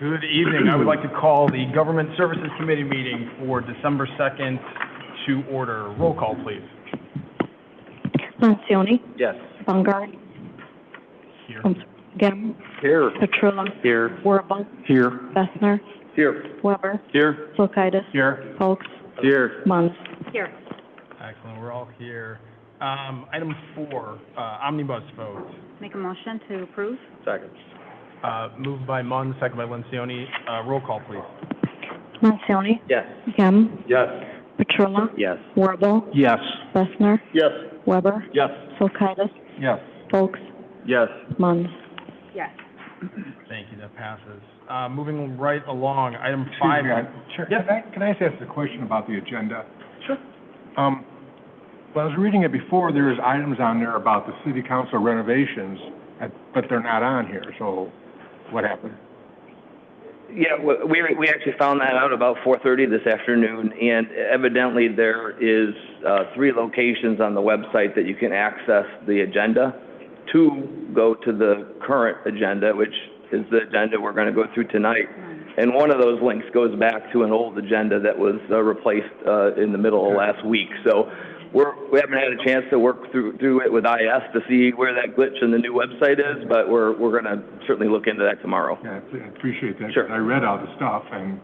Good evening. I would like to call the Government Services Committee meeting for December 2nd to order. Roll call, please. Lencioni. Yes. Bungard. Here. Gem. Here. Petrula. Here. Warble. Here. Bessner. Here. Weber. Here. Sulkaitis. Here. Folks. Here. Munns. Here. Excellent. We're all here. Item 4, omnibus vote. Make a motion to approve? Second. Moved by Munn, second by Lencioni. Roll call, please. Lencioni. Yes. Gem. Yes. Petrula. Yes. Warble. Yes. Bessner. Yes. Weber. Yes. Sulkaitis. Yes. Folks. Yes. Munns. Yes. Thank you. That passes. Moving right along, item 5. Sure. Yes. Can I just ask a question about the agenda? Sure. When I was reading it before, there was items on there about the city council renovations, but they're not on here, so what happened? Yeah, we actually found that out about 4:30 this afternoon, and evidently there is 3 locations on the website that you can access the agenda. 2 go to the current agenda, which is the agenda we're going to go through tonight. And one of those links goes back to an old agenda that was replaced in the middle of last week. So we haven't had a chance to work through it with IS to see where that glitch in the new website is, but we're going to certainly look into that tomorrow. Yeah, I appreciate that. Sure. I read all the stuff and.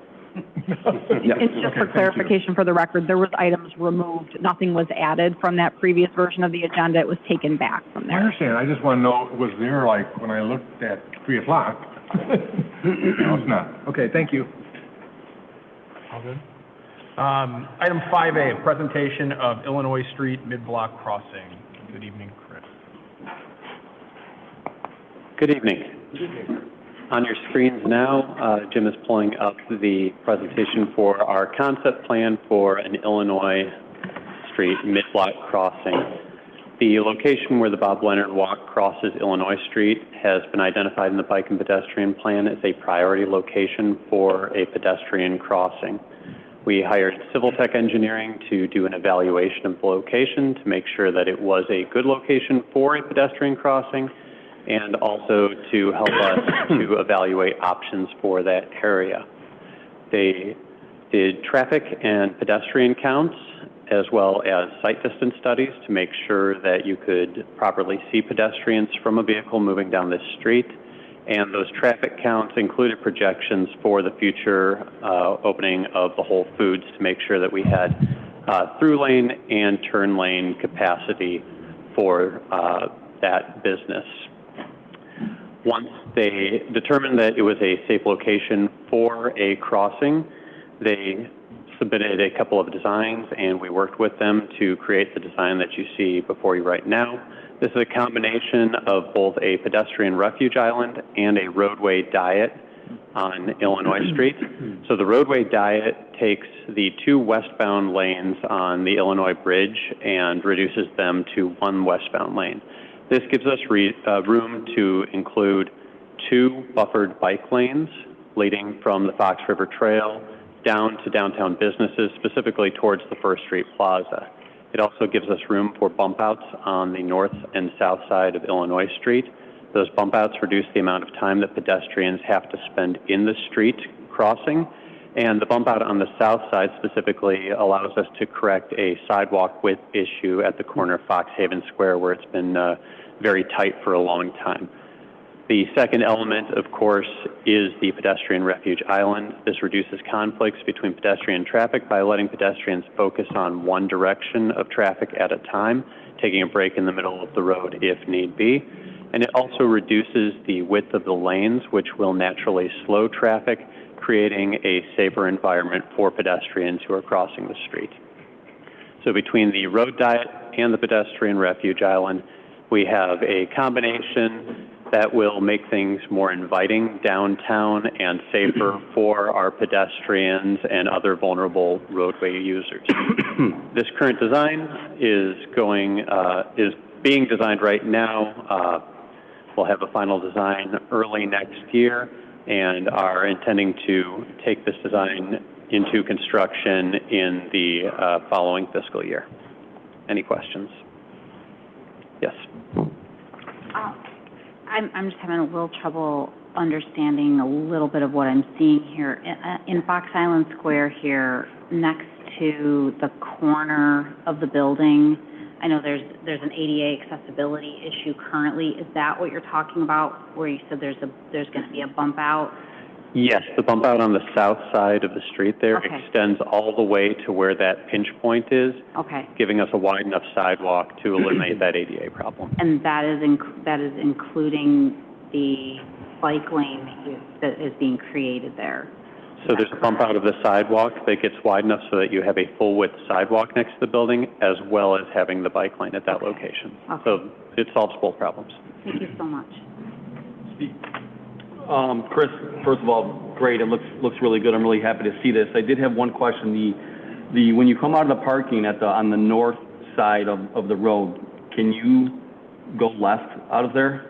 It's just for clarification for the record, there was items removed. Nothing was added from that previous version of the agenda. It was taken back from I there. understand. I just want to know, was there, like, when I looked at 3 o'clock? No, it's not. Okay, thank you. All good. Item 5A, presentation of Illinois Street Mid-Block Crossing. Good evening, Chris. Good evening. On your screens now, Jim is pulling up the presentation for our concept plan for an Illinois Street mid-block crossing. The location where the Bob Leonard Walk crosses Illinois Street has been identified in the bike and pedestrian plan as a priority location for a pedestrian crossing. We hired Civil Tech Engineering to do an evaluation of the location to make sure that it was a good location for a pedestrian crossing, and also to help us to evaluate options for that area. They did traffic and pedestrian counts, as well as site distance studies to make sure that you could properly see pedestrians from a vehicle moving down this street. And those traffic counts included projections for the future opening of the Whole Foods to make sure that we had through lane and turn lane capacity for that business. Once they determined that it was a safe location for a crossing, they submitted a couple of designs, and we worked with them to create the design that you see before you right now. This is a combination of both a pedestrian refuge island and a roadway diet on Illinois Street. So the roadway diet takes the 2 westbound lanes on the Illinois Bridge and reduces them to 1 westbound lane. This gives us room to include 2 buffered bike lanes leading from the Fox River Trail down to downtown businesses, specifically towards the First Street Plaza. It also gives us room for bump outs on the north and south side of Illinois Street. Those bump outs reduce the amount of time that pedestrians have to spend in the street crossing. And the bump out on the south side specifically allows us to correct a sidewalk width issue at the corner of Fox Haven Square, where it's been very tight for a long time. The second element, of course, is the pedestrian refuge island. This reduces conflicts between pedestrian traffic by letting pedestrians focus on one direction of traffic at a time, taking a break in the middle of the road if need be. And it also reduces the width of the lanes, which will naturally slow traffic, creating a safer environment for pedestrians who are crossing the street. So between the road diet and the pedestrian refuge island, we have a combination that will make things more inviting downtown and safer for our pedestrians and other vulnerable roadway users. This current design is being designed right now. We'll have a final design early next year and are intending to take this design into construction in the following fiscal year. Any questions? Yes. I'm just having a little trouble understanding a little bit of what I'm seeing here. In Fox Island Square here, next to the corner of the building, I know there's an ADA accessibility issue currently. Is that what you're talking about, where you said there's going to be a bump out? Yes, the bump out on the south side of the street there Okay. extends all the way to where that pinch point is, Okay. giving us a wide enough sidewalk to eliminate that ADA problem. And that is including the bike lane that is being created there? So there's a bump out of the sidewalk that gets wide enough so that you have a full width sidewalk next to the building, as well as having the bike lane at that location. Okay. So it solves both problems. Thank you so much. Chris, first of all, great. It looks really good. I'm really happy to see this. I did have one question. The when you come out of the parking on the north side of the road, can you go left out of there?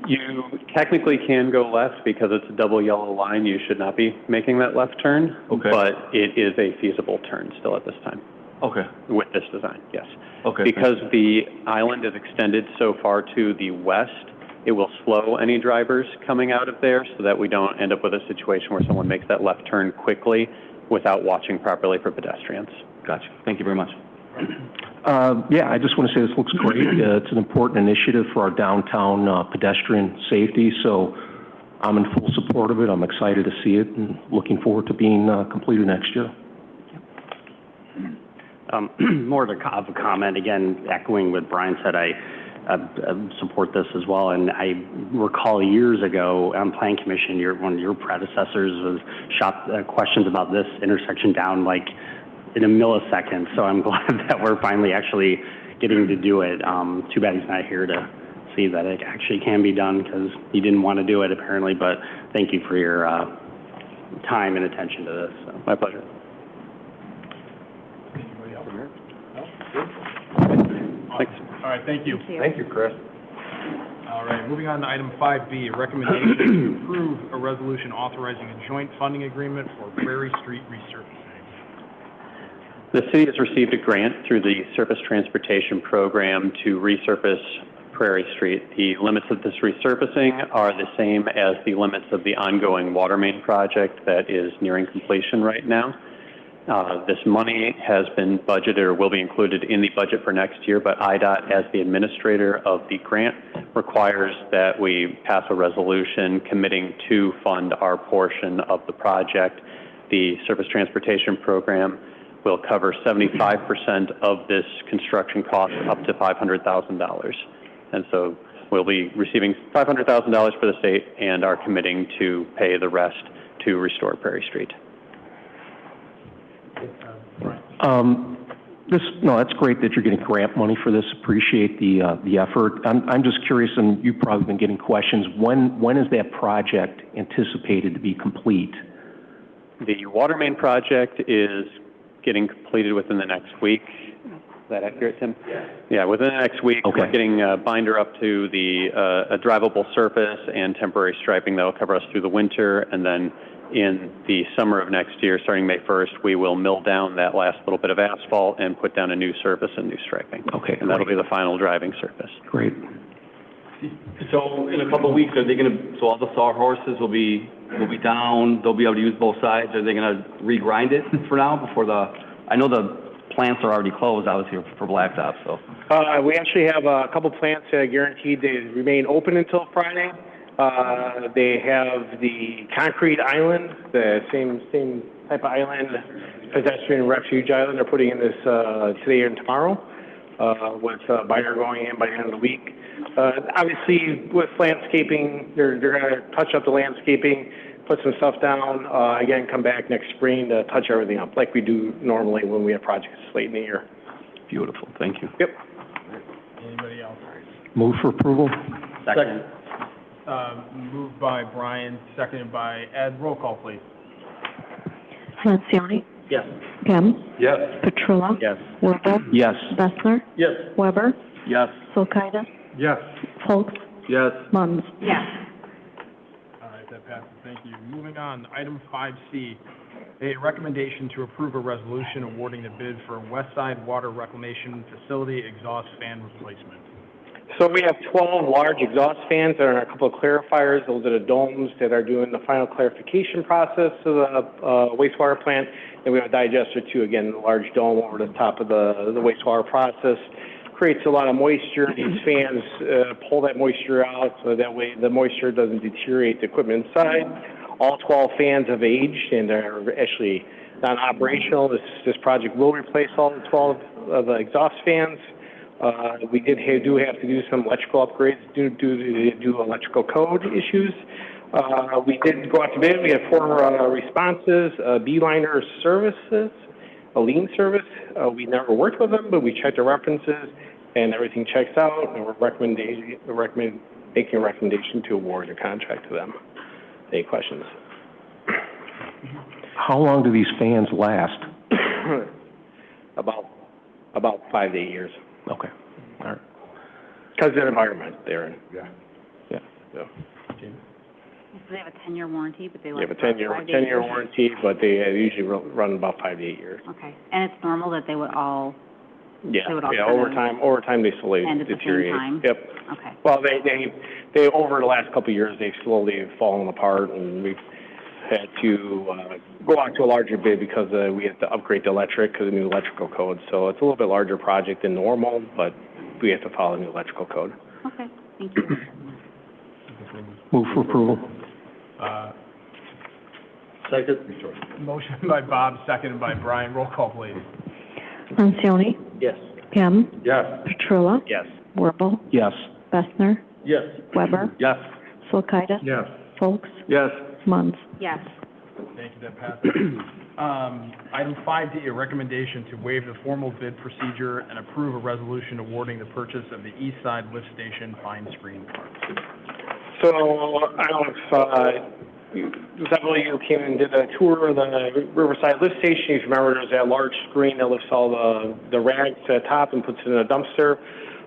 You technically can go left because it's a double yellow line. You should not be making that left turn. Okay. But it is a feasible turn still at this time. Okay. With this design, yes. Okay. Because the island is extended so far to the west, it will slow any drivers coming out of there so that we don't end up with a situation where someone makes that left turn quickly without watching properly for pedestrians. Gotcha. Thank you very much. Yeah, I just want to say this looks great. It's an important initiative for our downtown pedestrian safety, so I'm in full support of it. I'm excited to see it and looking forward to being completed next year. More of a comment, again, echoing what Brian said, I support this as well. And I recall years ago on Plan Commission, one of your predecessors was shot questions about this intersection down like in a millisecond. So I'm glad that we're finally actually getting to do it. Too bad he's not here to see that it actually can be done, because he didn't want to do it apparently. But thank you for your time and attention to this. So, my pleasure. Anybody else? Thanks. All right, thank you. Thank you, Chris. All right, moving on to item 5B, recommendation to approve a resolution authorizing a joint funding agreement for Prairie Street resurfacing. The city has received a grant through the Surface Transportation Program to resurface Prairie Street. The limits of this resurfacing are the same as the limits of the ongoing water main project that is nearing completion right now. This money has been budgeted or will be included in the budget for next year, but IDOT, as the administrator of the grant, requires that we pass a resolution committing to fund our portion of the project. The Surface Transportation Program will cover 75% of this construction cost, up to $500,000. And so we'll be receiving $500,000 for the state and are committing to pay the rest to restore Prairie Street. That's great that you're getting grant money for this. Appreciate the effort. I'm just curious, and you've probably been getting questions. When is that project anticipated to be complete? The water main project is getting completed within the next week. Is that accurate, Tim? Yeah, within the next week. Okay. We're getting a binder up to a drivable surface and temporary striping that will cover us through the winter, and then in the summer of next year, starting May 1st, we will mill down that last little bit of asphalt and put down a new surface and new striping. Okay, and that'll be the final driving surface. Great. So in a couple of weeks, are they so all the sawhorses will be down, they'll be able to use both sides? Are they gonna regrind it for now before I know the plants are already closed, obviously, for blacktop, so. We actually have a couple plants guaranteed they remain open until Friday. They have the concrete island, the same type of island, pedestrian refuge island. They're putting in this today and tomorrow, with binder going in by the end of the week. Obviously, with landscaping, they're going to touch up the landscaping, put some stuff down, again, come back next spring to touch everything up, like we do normally when we have projects late in the year. Beautiful, thank you. Yep. Anybody else? Move for approval? Second. Moved by Brian, seconded by Ed. Roll call, please. Lancioni. Yes. Gem. Yes. Petrula. Yes. Wirbel. Yes. Bessner. Yes. Weber. Yes. Solkaitis. Yes. Folks. Yes. Munns. Yes. All right, that passes. Thank you. Moving on, item 5C, a recommendation to approve a resolution awarding the bid for West Side Water Reclamation Facility exhaust fan replacement. So we have 12 large exhaust fans and a couple of clarifiers. Those are the domes that are doing the final clarification process of the wastewater plant. And we have a digester too, again, a large dome over the top of the wastewater process. Creates a lot of moisture. These fans pull that moisture out so that way the moisture doesn't deteriorate the equipment inside. All 12 fans have aged and are actually non-operational. This project will replace all the 12 of the exhaust fans. We do have to do some electrical upgrades due to electrical code issues. We did go out to bid. We had 4 responses, B-Liner Services, a lien service. We never worked with them, but we checked the references and everything checks out, and we're making a recommendation to award the contract to them. Any questions? How long do these fans last? About 5 to 8 years. Okay, all right. Because of the environment they're in. Yeah. So They have a 10-year warranty, but they you last have a 10-year warranty, but they usually run about 5 to 8 years. Okay, and it's normal that they would all, Yeah, they would all yeah. kind Over time, they slowly end at the same deteriorate. time? Yep. Okay, Well, they over the last couple of years, they've slowly fallen apart, and we've had to go out to a larger bid because we had to upgrade the electric because of the new electrical code. So it's a little bit larger project than normal, but we have to follow the new electrical code. okay, thank you. Move for approval. Second. Motion by Bob, seconded by Brian. Roll call, please. Lencioni, Yes. Ham, Yes. Petrula, Yes. Warble, Yes. Bessner, Yes. Weber, Yes. Solkaitis. Yes. Folks, Yes. Munns. Yes, Thank you, that passes. Item 5D, a recommendation to waive the formal bid procedure and approve a resolution awarding the purchase of the East Side Lift Station fine screen parts. So I don't know if several of you came and did a tour of the Riverside Lift Station. If you remember, there's that large screen that lifts all the rags to the top and puts it in a dumpster.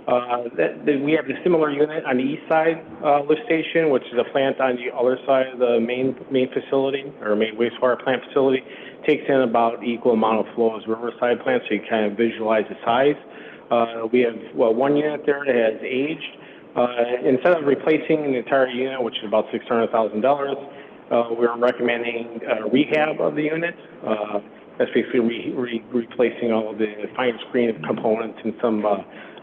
We have a similar unit on the east side lift station, which is a plant on the other side of the main facility, or main wastewater plant facility. Takes in about equal amount of flow as Riverside plant, so you kind of visualize the size. We have, one unit there that has aged. Instead of replacing the entire unit, which is about $600,000, we're recommending rehab of the unit. That's basically replacing all of the fine screen components and some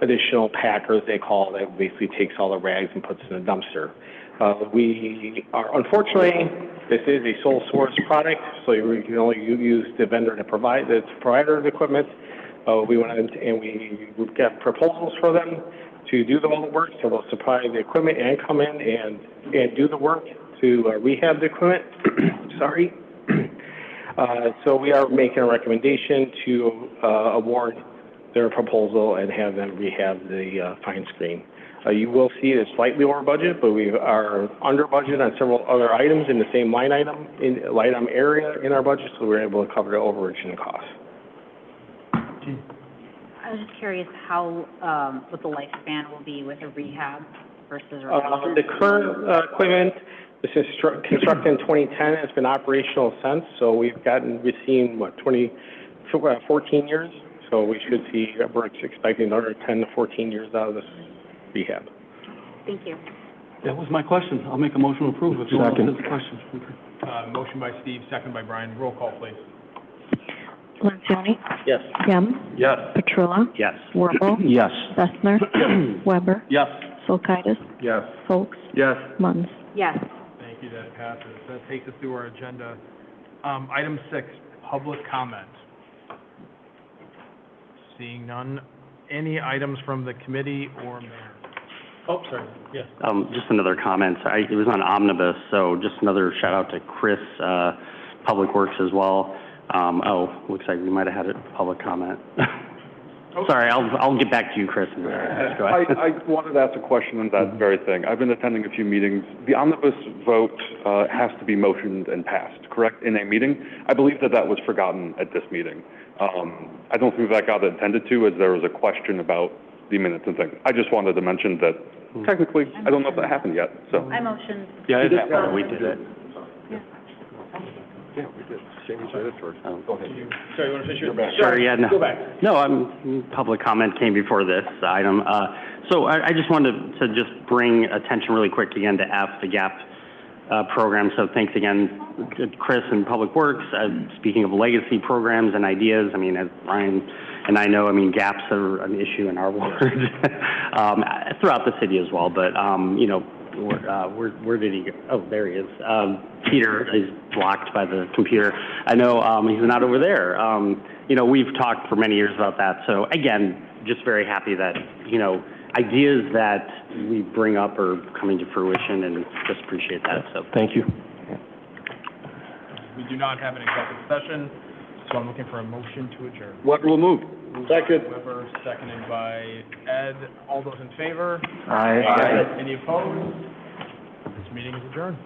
additional packers, they call, that basically takes all the rags and puts it in a dumpster. We are, unfortunately, this is a sole source product, so you can only use the vendor to provide the provider of the equipment. We went out and we got proposals for them to do all the work, so they'll supply the equipment and come in and do the work to rehab the equipment. Sorry. So we are making a recommendation to award their proposal and have them rehab the fine screen. You will see it's slightly over budget, but we are under budget on several other items in the same line item area in our budget, so we're able to cover the overage and cost. I was just curious how, what the lifespan will be with a rehab versus a replacement? The current equipment, this is constructed in 2010, it's been operational since, so we've seen, 14 years? So we should see, we're expecting another 10 to 14 years out of this rehab. Thank you. That was my question. I'll make a motion to approve if you want to ask the question. Motion by Steve, second by Brian. Roll call, please. Lencioni, Yes. Ham, Yes. Petrula, Yes. Warble, Yes. Bessner, Weber, Yes. Solkaitis, Yes. Folks, Yes. Munns. Yes, Thank you, that passes. That takes us through our agenda. Item 6, public comment. Seeing none. Any items from the committee or mayor? Oh, sorry, yes. Just another comment. It was on Omnibus, so just another shout out to Chris, Public Works as well. Looks like we might have had a public comment. Sorry, I'll get back to you, Chris. Go ahead. I wanted to ask a question on that very thing. I've been attending a few meetings. The omnibus vote has to be motioned and passed, correct, in a meeting? I believe that was forgotten at this meeting. I don't think that got attended to, as there was a question about the minutes and things. I just wanted to mention that technically, I don't know if that happened yet, so. I motioned. Yeah, it happened. We did it. Yeah, we did. Jamie said it first. Go ahead. Sorry, you want to finish your? Sure, yeah, no. Go back. No, public comment came before this item. So I just wanted to just bring attention really quick again to F, the GAP program. So thanks again to Chris and Public Works. Speaking of legacy programs and ideas, I mean, as Ryan and I know, I mean, gaps are an issue in our ward, throughout the city as well. But, you know, where did he go? Oh, there he is. Peter is blocked by the computer. I know he's not over there. You know, we've talked for many years about that. So again, just very happy that, you know, ideas that we bring up are coming to fruition, and just appreciate that. So Thank you. We do not have an executive session, so I'm looking for a motion to adjourn. Weber will move. Second. Weber, seconded by Ed. All those in favor? Aye. Any opposed? This meeting is adjourned.